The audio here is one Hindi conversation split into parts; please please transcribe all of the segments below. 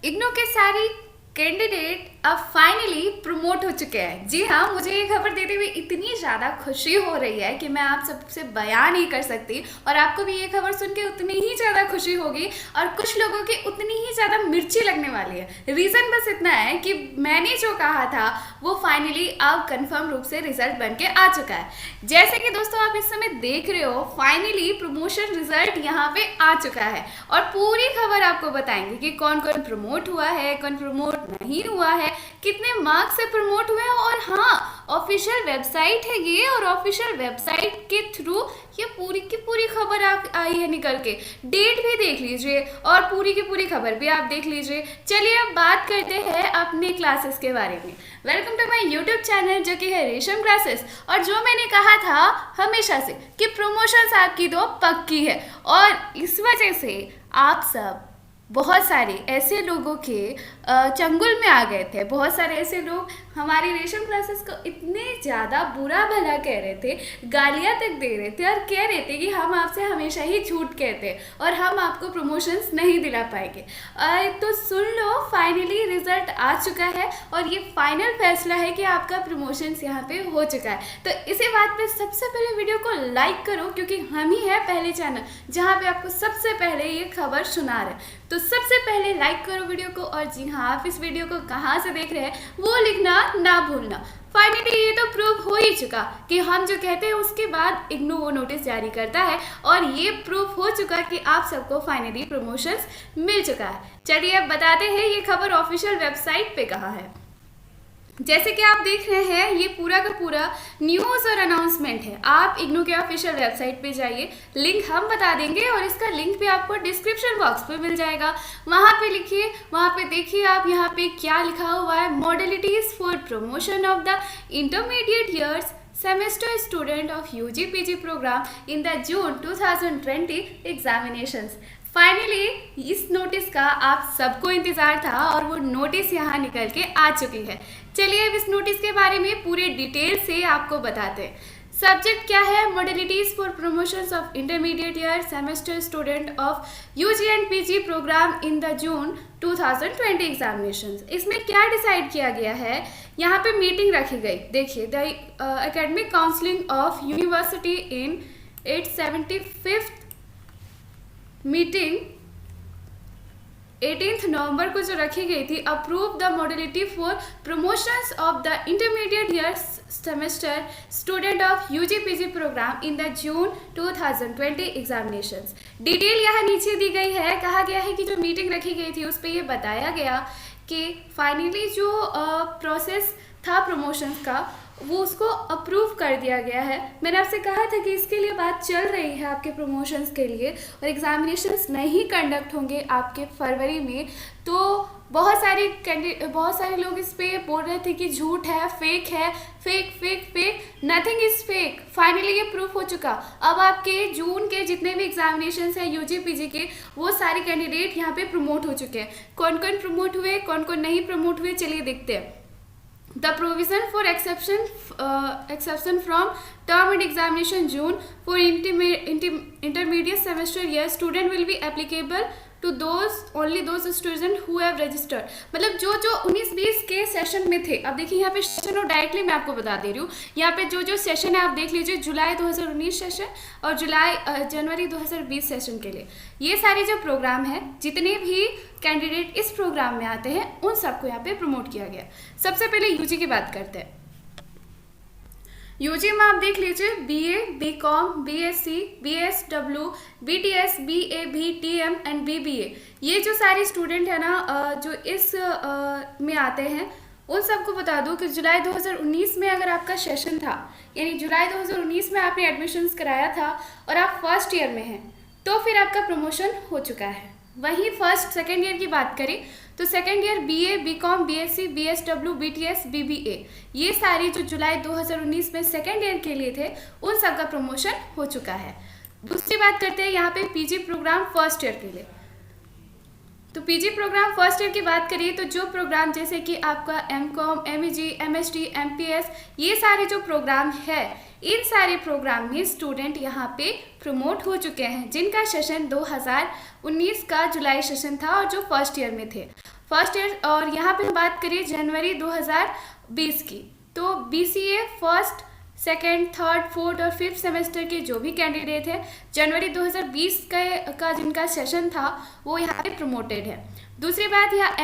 इग्नू के सारे कैंडिडेट अब फाइनली प्रमोट हो चुके हैं। जी हाँ, मुझे ये खबर देते हुए इतनी ज़्यादा खुशी हो रही है कि मैं आप सबसे बयान नहीं कर सकती, और आपको भी ये खबर सुन के उतनी ही ज़्यादा खुशी होगी और कुछ लोगों की उतनी ही ज़्यादा मिर्ची लगने वाली है। रीज़न बस इतना है कि मैंने जो कहा था वो फाइनली अब कंफर्म रूप से रिजल्ट बन के आ चुका है। जैसे कि दोस्तों आप इस समय देख रहे हो, फाइनली प्रमोशन रिजल्ट यहाँ पे आ चुका है और पूरी खबर आपको बताएंगे कि कौन कौन प्रमोट हुआ है, कौन प्रमोट नहीं हुआ है, कितने मार्क्स से प्रमोट हुए हैं। और हाँ, ऑफिशियल वेबसाइट है ये, और ऑफिशियल वेबसाइट के थ्रू ये पूरी की पूरी खबर आई है निकल के। डेट भी देख लीजिए और पूरी की पूरी खबर भी आप देख लीजिए। चलिए अब बात करते हैं अपने क्लासेस के बारे में। Welcome to my YouTube channel जो कि है रेशम क्लासेस। और जो मैंने कहा था हमेशा से कि प्रमोशंस आपकी तो पक्की है, और इस वजह से आप सब बहुत सारे ऐसे लोगों के चंगुल में आ गए थे। बहुत सारे ऐसे लोग हमारी रेशम क्लासेस को इतने ज़्यादा बुरा भला कह रहे थे, गालियाँ तक दे रहे थे और कह रहे थे कि हम आपसे हमेशा ही झूठ कहते हैं और हम आपको प्रमोशंस नहीं दिला पाएंगे। तो सुन लो, फाइनली रिजल्ट आ चुका है और ये फाइनल फैसला है कि आपका प्रमोशंस यहाँ पे हो चुका है। तो इसी बात पे सबसे पहले वीडियो को लाइक करो, क्योंकि हम ही है पहले चैनल जहाँ पे आपको सबसे पहले ये खबर सुना रहे। तो सबसे पहले लाइक करो वीडियो को, और जी हाँ, आप इस वीडियो को कहाँ से देख रहे हैं वो लिखना ना भूलना। फाइनली ये तो प्रूव हो ही चुका कि हम जो कहते हैं उसके बाद इग्नू वो नोटिस जारी करता है, और ये प्रूफ हो चुका कि आप सबको फाइनली प्रमोशंस मिल चुका है। चलिए अब बताते हैं ये खबर ऑफिशियल वेबसाइट पे कहाँ है। जैसे कि आप देख रहे हैं, ये पूरा का पूरा न्यूज़ और अनाउंसमेंट है। आप इग्नू के ऑफिशियल वेबसाइट पे जाइए, लिंक हम बता देंगे और इसका लिंक भी आपको डिस्क्रिप्शन बॉक्स पे मिल जाएगा। वहाँ पे लिखिए, वहाँ पे देखिए आप यहाँ पे क्या लिखा हुआ है। Modalities for promotion of the intermediate years semester student of UG PG program in the June 2020 examinations. Finally इस नोटिस का आप सबको इंतजार था और वो नोटिस यहाँ निकल के आ चुकी है। चलिए अब इस नोटिस के बारे में पूरे डिटेल से आपको बताते हैं। सब्जेक्ट क्या है? Modalities for promotions of intermediate year semester student of UG and PG program in the June 2020 examinations. इसमें क्या डिसाइड किया गया है? यहाँ पे मीटिंग रखी गई। देखिए, the academic counselling of university in 875th meeting 18 नवंबर को जो रखी गई थी, approve the modality for promotions of the intermediate year semester student of UG PG program in the June 2020 examinations. Detail यहाँ नीचे दी गई है। कहा गया है कि जो मीटिंग रखी गई थी उस पर यह बताया गया कि फाइनली जो प्रोसेस था प्रमोशंस का वो उसको अप्रूव कर दिया गया है। मैंने आपसे कहा था कि इसके लिए बात चल रही है आपके प्रमोशंस के लिए, और एग्जामिनेशंस नहीं कंडक्ट होंगे आपके फरवरी में। तो बहुत सारे लोग इस पे बोल रहे थे कि झूठ है, फेक है, fake fake fake. Nothing is fake. Finally ये प्रूफ हो चुका। अब आपके जून के जितने भी एग्जामिनेशंस हैं यूजी पीजी के, वो सारे कैंडिडेट यहाँ पे प्रमोट हो चुके हैं। कौन कौन प्रमोट हुए, कौन कौन नहीं प्रमोट हुए, चलिए देखते हैं। The provision for exception from term and examination June for intermediate semester year student will be applicable to only those students who have registered। मतलब जो 19-20 के सेशन में थे। अब देखिए यहाँ पे सेशन और डायरेक्टली मैं आपको बता दे रही हूँ। यहाँ पे जो सेशन है आप देख लीजिए, जुलाई 2019 सेशन और जनवरी 2020 सेशन के लिए ये सारे जो प्रोग्राम है, जितने भी कैंडिडेट इस प्रोग्राम में आते हैं उन सबको यहाँ पे प्रमोट किया गया। सबसे पहले यूजी की बात करते हैं। यूजी में आप देख लीजिए, BA, BCom, BSc, BSW, BTS, BA, BTM and BBA. ये जो सारे स्टूडेंट है ना जो इस में आते हैं, उन सबको बता दूं कि जुलाई 2019 में अगर आपका सेशन था, यानी जुलाई 2019 में आपने एडमिशन्स कराया था और आप फर्स्ट ईयर में हैं, तो फिर आपका प्रमोशन हो चुका है। वहीं फर्स्ट सेकेंड ईयर की बात करें तो second year BA, BCom, BSc, BSW, BTS, BBA, ये सारी जो जुलाई 2019 में सेकेंड ईयर के लिए थे उन सब का प्रमोशन हो चुका है। दूसरी बात करते हैं यहाँ पे पीजी प्रोग्राम फर्स्ट ईयर के लिए। तो पीजी प्रोग्राम फर्स्ट ईयर की बात करिए तो जो प्रोग्राम जैसे कि आपका एमकॉम, एमईजी, एमएसटी, एमपीएस, ये सारे जो प्रोग्राम है, इन सारे प्रोग्राम में स्टूडेंट यहाँ पे प्रमोट हो चुके हैं जिनका सेशन 2019 का जुलाई सेशन था और जो फर्स्ट ईयर में थे। First year. और यहाँ पे बात करिए जनवरी 2020 की, तो BCA first, second, third, fourth और फिफ्थ सेमेस्टर के जो भी कैंडिडेट है जनवरी 2020 का जिनका सेशन था वो यहाँ पे प्रमोटेड है। दूसरी बात, यहाँ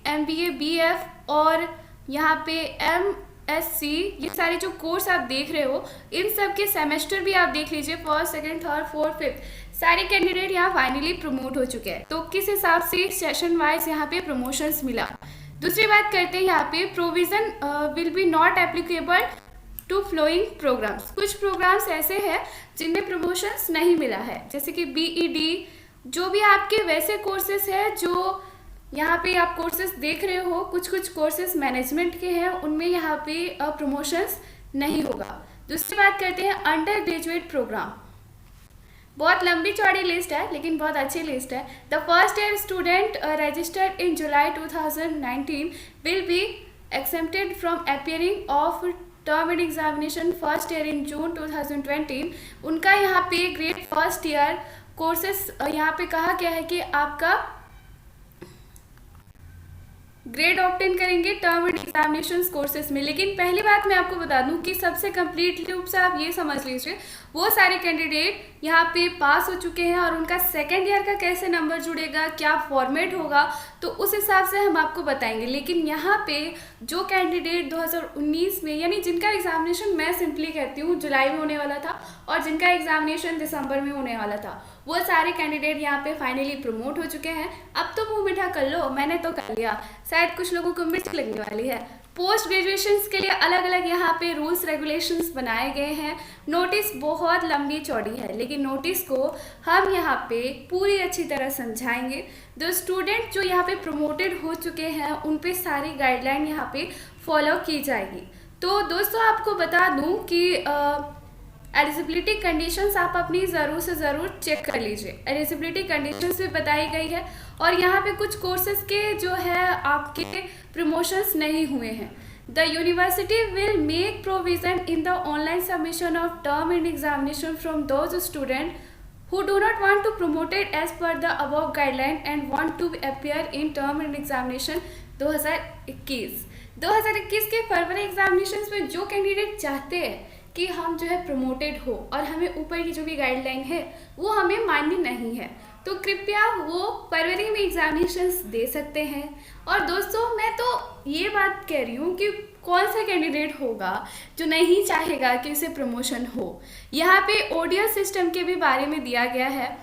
MBA, BF और यहाँ पे MSc, ये सारे जो कोर्स आप देख रहे हो इन सब के सेमेस्टर भी आप देख लीजिए, first, second, third, fourth, fifth, सारे कैंडिडेट यहाँ फाइनली प्रमोट हो चुके हैं। तो किस हिसाब से सेशन वाइज यहाँ पे प्रमोशंस मिला। दूसरी बात करते हैं यहाँ पे, provision will be not applicable to following programs. कुछ प्रोग्राम्स ऐसे हैं जिनमें प्रमोशंस नहीं मिला है, जैसे कि BEd, जो भी आपके वैसे कोर्सेज हैं जो यहाँ पे आप कोर्सेज देख रहे हो, कुछ कोर्सेज मैनेजमेंट के हैं, उनमें यहाँ पे प्रमोशंस नहीं होगा। दूसरी बात करते हैं अंडर ग्रेजुएट प्रोग्राम। बहुत लंबी चौड़ी लिस्ट है लेकिन बहुत अच्छी लिस्ट है। The first year student registered in July 2019 will be excepted from appearing of term end examination first year in June 2020। उनका यहाँ पे ग्रेड फर्स्ट ईयर कोर्सेस यहाँ पे कहा गया है कि आपका ग्रेड ऑब्टेन करेंगे टर्म एंड एग्जामिनेशन कोर्सेज में। लेकिन पहली बात मैं आपको बता दूं कि सबसे कंप्लीट रूप से आप ये समझ लीजिए वो सारे कैंडिडेट यहाँ पे पास हो चुके हैं, और उनका सेकेंड ईयर का कैसे नंबर जुड़ेगा, क्या फॉर्मेट होगा, तो उस हिसाब से हम आपको बताएंगे। लेकिन यहाँ पे जो कैंडिडेट 2019 में, यानी जिनका एग्जामिनेशन मैं सिंपली कहती हूँ जुलाई में होने वाला था और जिनका एग्जामिनेशन दिसंबर में होने वाला था, वो सारे कैंडिडेट यहाँ पे फाइनली प्रमोट हो चुके हैं। अब तो मुंह मीठा कर लो, मैंने तो कर लिया, शायद कुछ लोगों को मिर्च लगने वाली है। पोस्ट ग्रेजुएशन के लिए अलग अलग यहाँ पे रूल्स रेगुलेशंस बनाए गए हैं। नोटिस बहुत लंबी चौड़ी है, लेकिन नोटिस को हम यहाँ पे पूरी अच्छी तरह समझाएंगे। जो स्टूडेंट जो यहाँ पे प्रमोटेड हो चुके हैं उन पे सारी गाइडलाइन यहाँ पे फॉलो की जाएगी। तो दोस्तों आपको बता दूँ कि एलिजिबिलिटी कंडीशंस आप अपनी ज़रूर से ज़रूर चेक कर लीजिए। एलिजिबिलिटी कंडीशंस भी बताई गई है, और यहाँ पे कुछ कोर्सेज के जो है आपके प्रमोशंस नहीं हुए हैं। The university will make provision in the online submission of term end examination from those student who do not want to promoted as per the above guideline and want to appear in term and examination 2021 के फरवरी एग्जामिनेशंस में जो कैंडिडेट चाहते हैं कि हम जो है प्रमोटेड हो और हमें ऊपर की जो भी गाइडलाइन है वो हमें मान्य नहीं है, तो कृपया वो फरवरी में एग्जामिनेशंस दे सकते हैं। और दोस्तों मैं तो ये बात कह रही हूँ कि कौन सा कैंडिडेट होगा जो नहीं चाहेगा कि उसे प्रमोशन हो। यहाँ पे ओडीएल सिस्टम के भी बारे में दिया गया है,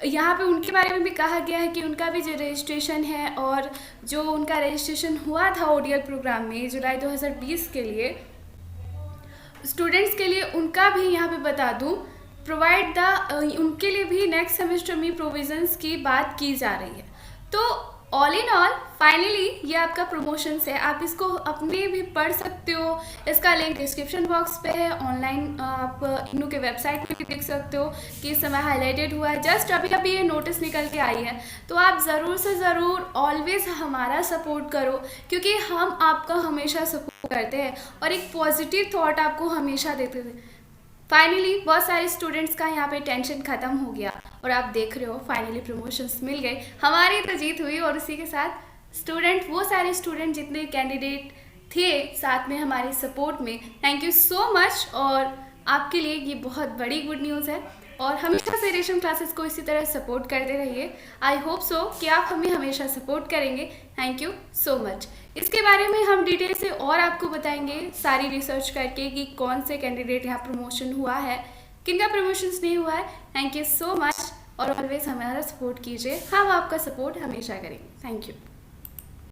यहाँ पे उनके बारे में भी कहा गया है कि उनका भी जो रजिस्ट्रेशन है और जो उनका रजिस्ट्रेशन हुआ था ओडीएल प्रोग्राम में जुलाई 2020 के लिए स्टूडेंट्स के लिए, उनका भी यहाँ पे बता दूँ प्रोवाइड द उनके लिए भी नेक्स्ट सेमेस्टर में प्रोविजंस की बात की जा रही है। तो ऑल इन ऑल फाइनली ये आपका प्रमोशंस है, आप इसको अपने भी पढ़ सकते हो। इसका लिंक डिस्क्रिप्शन बॉक्स पे है, ऑनलाइन आप इग्नू के वेबसाइट पे देख सकते हो कि इस समय हाईलाइटेड हुआ है। जस्ट अभी अभी ये नोटिस निकल के आई है, तो आप ज़रूर से ज़रूर ऑलवेज हमारा सपोर्ट करो, क्योंकि हम आपका हमेशा सपोर्ट करते हैं और एक पॉजिटिव थॉट आपको हमेशा देते थे। फाइनली बहुत सारे स्टूडेंट्स का यहाँ पे टेंशन ख़त्म हो गया और आप देख रहे हो फाइनली प्रमोशंस मिल गए, हमारी तो जीत हुई। और उसी के साथ स्टूडेंट, वो सारे स्टूडेंट जितने कैंडिडेट थे साथ में हमारे सपोर्ट में, थैंक यू सो मच। और आपके लिए ये बहुत बड़ी गुड न्यूज़ है, और हमेशा से रेशम क्लासेस को इसी तरह सपोर्ट करते रहिए। आई होप सो कि आप हमें हमेशा सपोर्ट करेंगे। Thank you so much. इसके बारे में हम डिटेल से और आपको बताएंगे सारी रिसर्च करके कि कौन से कैंडिडेट यहाँ प्रमोशन हुआ है, किनका प्रमोशंस नहीं हुआ है। थैंक यू सो मच, और ऑलवेज हमारा सपोर्ट कीजिए, हम आपका सपोर्ट हमेशा करेंगे। Thank you.